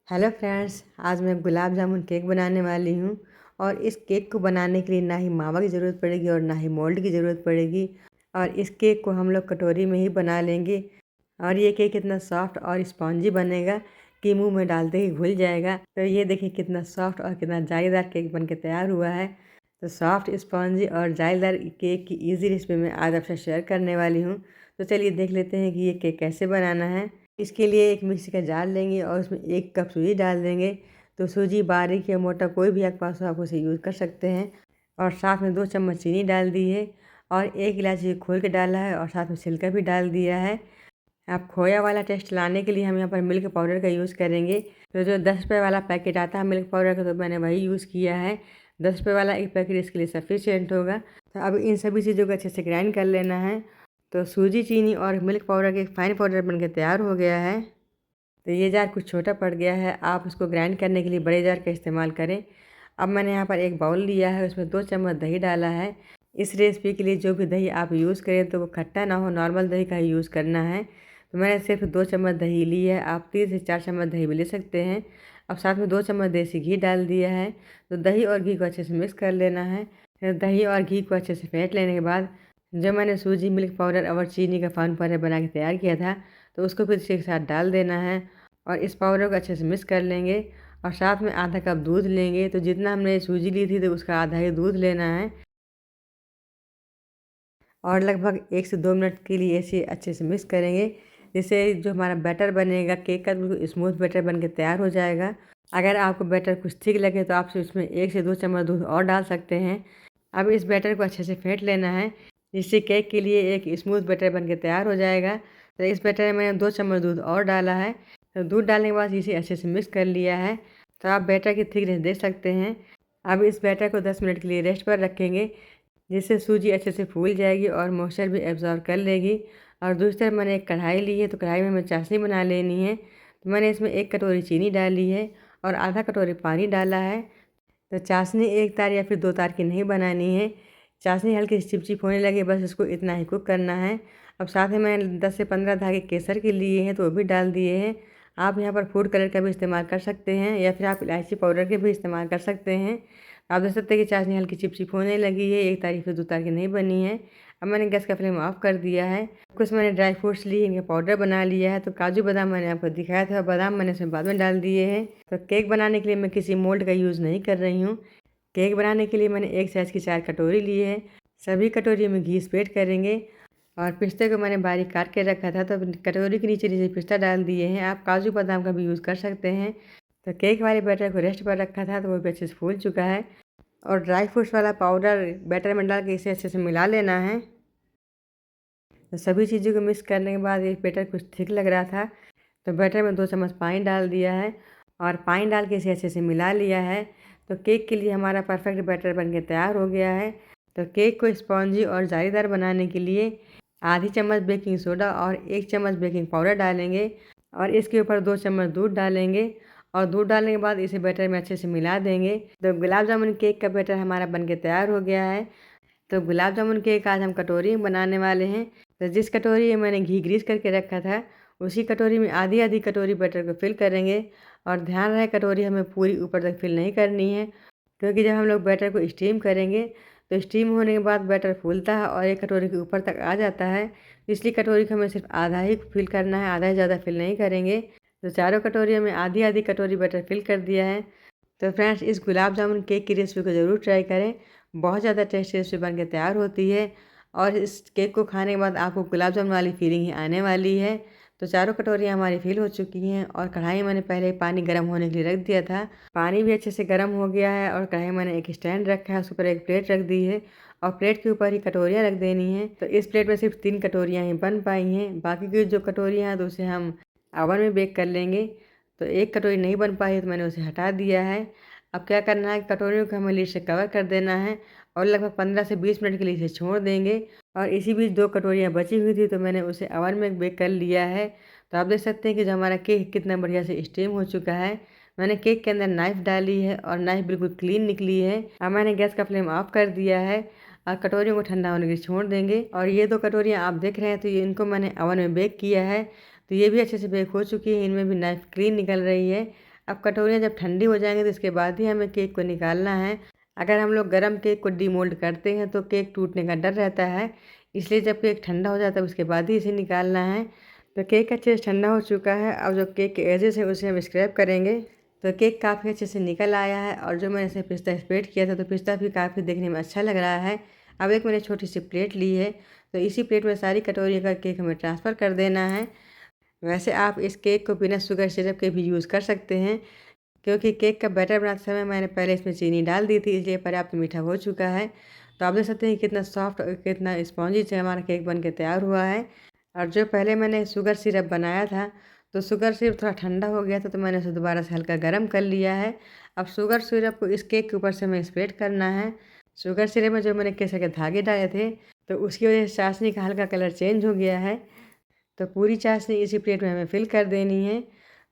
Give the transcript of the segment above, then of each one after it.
Hello friends, आज मैं gulab jamun cake बनाने वाली हूँ। और इस केक को बनाने के लिए ना ही मावा की ज़रूरत पड़ेगी और ना ही मोल्ड की ज़रूरत पड़ेगी। और इस केक को हम लोग कटोरी में ही बना लेंगे। और ये केक इतना सॉफ्ट और स्पॉन्जी बनेगा कि मुंह में डालते ही घुल जाएगा। तो ये देखिए कितना सॉफ्ट और कितना जालीदार केक बनके तैयार हुआ है। तो सॉफ्ट, स्पॉन्जी और जालीदार केक की ईजी रेसिपी मैं आज आपसे शेयर करने वाली हूँ। तो चलिए देख लेते हैं कि ये केक कैसे बनाना है। इसके लिए एक मिक्सी का जार लेंगे और उसमें 1 कप सूजी डाल देंगे। तो सूजी बारीक या मोटा कोई भी आपके पास हो आप उसे यूज़ कर सकते हैं। और साथ में 2 चम्मच चीनी डाल दी है और 1 इलायची खोल के डाला है और साथ में छिलका भी डाल दिया है। आप खोया वाला टेस्ट लाने के लिए हम यहाँ पर मिल्क पाउडर का यूज़ करेंगे। तो जो 10 रुपये वाला पैकेट आता है मिल्क पाउडर का, तो मैंने वही यूज़ किया है। 10 रुपये वाला एक पैकेट इसके लिए सफिशिएंट होगा। तो अब इन सभी चीज़ों को अच्छे से ग्राइंड कर लेना है। तो सूजी, चीनी और मिल्क पाउडर के एक फाइन पाउडर बनके तैयार हो गया है। तो ये जार कुछ छोटा पड़ गया है, आप उसको ग्राइंड करने के लिए बड़े जार का इस्तेमाल करें। अब मैंने यहाँ पर एक बाउल लिया है, उसमें 2 चम्मच दही डाला है। इस रेसिपी के लिए जो भी दही आप यूज़ करें तो वो खट्टा ना हो, नॉर्मल दही का ही यूज़ करना है। तो मैंने सिर्फ 2 चम्मच दही ली है, आप 3 से 4 चम्मच दही भी ले सकते हैं। अब साथ में 2 चम्मच देसी घी डाल दिया है। तो दही और घी को अच्छे से मिक्स कर लेना है। फिर दही और घी को अच्छे से फेंट लेने के बाद जो मैंने सूजी, मिल्क पाउडर और चीनी का फाइन पाउडर बना के तैयार किया था, तो उसको फिर इसी के साथ डाल देना है। और इस पाउडर को अच्छे से मिक्स कर लेंगे। और साथ में आधा कप दूध लेंगे। तो जितना हमने सूजी ली थी तो उसका आधा ही दूध लेना है। और लगभग 1 से 2 मिनट के लिए ऐसे अच्छे से मिक्स करेंगे, जिससे जो हमारा बैटर बनेगा केक का बिल्कुल स्मूथ बैटर बन के तैयार हो जाएगा। अगर आपको बैटर कुछ थिक लगे तो आप उसमें 1 से 2 चम्मच दूध और डाल सकते हैं। अब इस बैटर को अच्छे से फेंट लेना है, जिससे केक के लिए एक स्मूथ बैटर बन के तैयार हो जाएगा। तो इस बैटर में मैंने 2 चम्मच दूध और डाला है। तो दूध डालने के बाद इसे अच्छे से मिक्स कर लिया है। तो आप बैटर की थिकनेस देख सकते हैं। अब इस बैटर को 10 मिनट के लिए रेस्ट पर रखेंगे, जिससे सूजी अच्छे से फूल जाएगी और मॉइस्चर भी एब्जॉर्ब कर लेगी। और दूसरी तरफ मैंने एक कढ़ाई ली है, तो कढ़ाई में हमें चाशनी बना लेनी है। तो मैंने इसमें 1 कटोरी चीनी डाली है और आधा कटोरी पानी डाला है। तो चाशनी 1 तार या फिर 2 तार की नहीं बनानी है। चाशनी हल्की सी चिपचिप होने लगे, बस इसको इतना ही कुक करना है। अब साथ में मैंने 10 से 15 धागे केसर के लिए हैं, तो वो भी डाल दिए हैं। आप यहाँ पर फूड कलर का भी इस्तेमाल कर सकते हैं या फिर आप इलायची पाउडर के भी इस्तेमाल कर सकते हैं। आप देख सकते हैं कि चाशनी हल्की चिपचिप होने लगी है, 1 तार या फिर 2 तार की नहीं बनी है। अब मैंने गैस का फ्लेम ऑफ कर दिया है। कुछ मैंने ड्राई फ्रूट्स लिए, इनका पाउडर बना लिया है। तो काजू बादाम मैंने आपको दिखाया था, बादाम मैंने इसमें बाद में डाल दिए हैं। तो केक बनाने के लिए मैं किसी मोल्ड का यूज़ नहीं कर रही हूँ। केक बनाने के लिए मैंने एक साइज़ की 4 कटोरी ली है। सभी कटोरियों में घी स्प्रेड करेंगे। और पिस्ते को मैंने बारीक काट के रखा था, तो कटोरी के नीचे नीचे पिस्ता डाल दिए हैं। आप काजू बादाम का भी यूज़ कर सकते हैं। तो केक वाले बैटर को रेस्ट पर रखा था, तो वो भी अच्छे से फूल चुका है। और ड्राई फ्रूट्स वाला पाउडर बैटर में डाल के इसे अच्छे से मिला लेना है। तो सभी चीज़ों को मिक्स करने के बाद ये बैटर कुछ थिक लग रहा था, तो बैटर में 2 चम्मच पानी डाल दिया है और पानी डाल के इसे अच्छे से मिला लिया है। तो केक के लिए हमारा परफेक्ट बैटर बनके तैयार हो गया है। तो केक को स्पॉन्जी और जालीदार बनाने के लिए आधी चम्मच बेकिंग सोडा और 1 चम्मच बेकिंग पाउडर डालेंगे और इसके ऊपर 2 चम्मच दूध डालेंगे। और दूध डालने के बाद इसे बैटर में अच्छे से मिला देंगे। तो गुलाब जामुन केक का बैटर हमारा बनके तैयार हो गया है। तो गुलाब जामुन केक आज हम कटोरी में बनाने वाले हैं। तो जिस कटोरी में मैंने घी ग्रीस करके रखा था, उसी कटोरी में आधी आधी कटोरी बटर को फिल करेंगे। और ध्यान रहे कटोरी हमें पूरी ऊपर तक फिल नहीं करनी है, क्योंकि जब हम लोग बैटर को स्टीम करेंगे तो स्टीम होने के बाद बैटर फूलता है और एक कटोरी के ऊपर तक आ जाता है। इसलिए कटोरी को हमें सिर्फ आधा ही फिल करना है, आधा ही ज़्यादा फिल नहीं करेंगे। तो चारों कटोरियों में आधी आधी कटोरी बैटर फिल कर दिया है। तो फ्रेंड्स, इस गुलाब जामुन केक की रेसिपी को ज़रूर ट्राई करें। बहुत ज़्यादा टेस्टी रेसिपी बन के तैयार होती है और इस केक को खाने के बाद आपको गुलाब जामुन वाली फीलिंग ही आने वाली है। तो चारों कटोरियाँ हमारी फिल हो चुकी हैं और कढ़ाई मैंने पहले ही पानी गर्म होने के लिए रख दिया था। पानी भी अच्छे से गर्म हो गया है और कढ़ाई मैंने एक स्टैंड रखा है, उसके ऊपर एक प्लेट रख दी है और प्लेट के ऊपर ही कटोरियाँ रख देनी है। तो इस प्लेट में सिर्फ 3 कटोरियाँ ही बन पाई हैं, बाकी की जो कटोरियाँ हैं तो उसे हम ओवन में बेक कर लेंगे। तो एक कटोरी नहीं बन पाई तो मैंने उसे हटा दिया है। अब क्या करना है, कटोरियों को हमें लीड से कवर कर देना है और लगभग 15 से 20 मिनट के लिए इसे छोड़ देंगे। और इसी बीच 2 कटोरियाँ बची हुई थी, तो मैंने उसे ओवन में बेक कर लिया है। तो आप देख सकते हैं कि जो हमारा केक कितना बढ़िया से स्टीम हो चुका है। मैंने केक के अंदर नाइफ़ डाली है और नाइफ़ बिल्कुल क्लीन निकली है। अब मैंने गैस का फ्लेम ऑफ कर दिया है और कटोरियों को ठंडा होने के लिए छोड़ देंगे। और ये 2 कटोरियाँ आप देख रहे हैं, तो ये इनको मैंने ओवन में बेक किया है। तो ये भी अच्छे से बेक हो चुकी है, इनमें भी नाइफ़ क्लीन निकल रही है। अब कटोरियाँ जब ठंडी हो जाएंगी तो इसके बाद ही हमें केक को निकालना है। अगर हम लोग गरम केक को डीमोल्ड करते हैं तो केक टूटने का डर रहता है, इसलिए जब केक ठंडा हो जाता है उसके बाद ही इसे निकालना है। तो केक अच्छे से ठंडा हो चुका है। अब जो केक के एजेस हैं उसे हम स्क्रैप करेंगे। तो केक काफ़ी अच्छे से निकल आया है और जो मैंने इसे पिस्ता स्प्रेड किया था तो पिस्ता भी काफ़ी देखने में अच्छा लग रहा है। अब एक मैंने छोटी सी प्लेट ली है, तो इसी प्लेट में सारी कटोरी का केक हमें ट्रांसफ़र कर देना है। वैसे आप इस केक को बिना शुगर सिरप के भी यूज़ कर सकते हैं, क्योंकि केक का बैटर बनाते समय मैंने पहले इसमें चीनी डाल दी थी, इसलिए पर्याप्त मीठा हो चुका है। तो आप देख सकते हैं कितना सॉफ्ट और कितना स्पॉन्जी से हमारा केक बन के तैयार हुआ है। और जो पहले मैंने शुगर सिरप बनाया था तो शुगर सिरप थोड़ा ठंडा हो गया था, तो मैंने उसे दोबारा से हल्का गर्म कर लिया है। अब शुगर सिरप को इस केक के ऊपर से हमें स्प्रेड करना है। शुगर सिरप में जो मैंने केसर के धागे डाले थे तो उसकी वजह से चाशनी का हल्का कलर चेंज हो गया है। तो पूरी चाशनी इसी प्लेट में हमें फिल कर देनी है।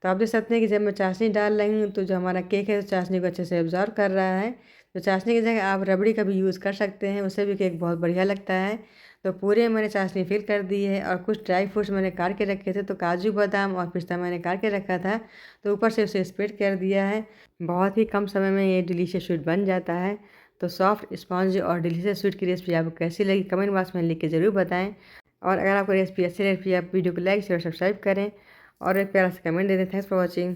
तो आप देख सकते हैं कि जब मैं चाशनी डाल रही हूँ तो जो हमारा केक है तो चाशनी को अच्छे से एब्जॉर्ब कर रहा है। तो चाशनी की जगह आप रबड़ी का भी यूज़ कर सकते हैं, उससे भी केक बहुत बढ़िया लगता है। तो पूरे मैंने चाशनी फिल कर दी है और कुछ ड्राई फ्रूट्स मैंने काट के रखे थे, तो काजू बादाम और पिस्ता मैंने काट के रखा था, तो ऊपर से उसे स्प्रेड कर दिया है। बहुत ही कम समय में ये डिलीशियस स्वीट बन जाता है। तो सॉफ्ट स्पॉन्ज और डिलीशियस स्वीट की रेसिपी आपको कैसी लगी कमेंट बॉक्स में लिख के ज़रूर बताएं। और अगर आपको रेसिपी अच्छी लगी आप वीडियो को लाइक शेयर सब्सक्राइब करें और एक प्यारा सा कमेंट दे दें। Thanks for watching.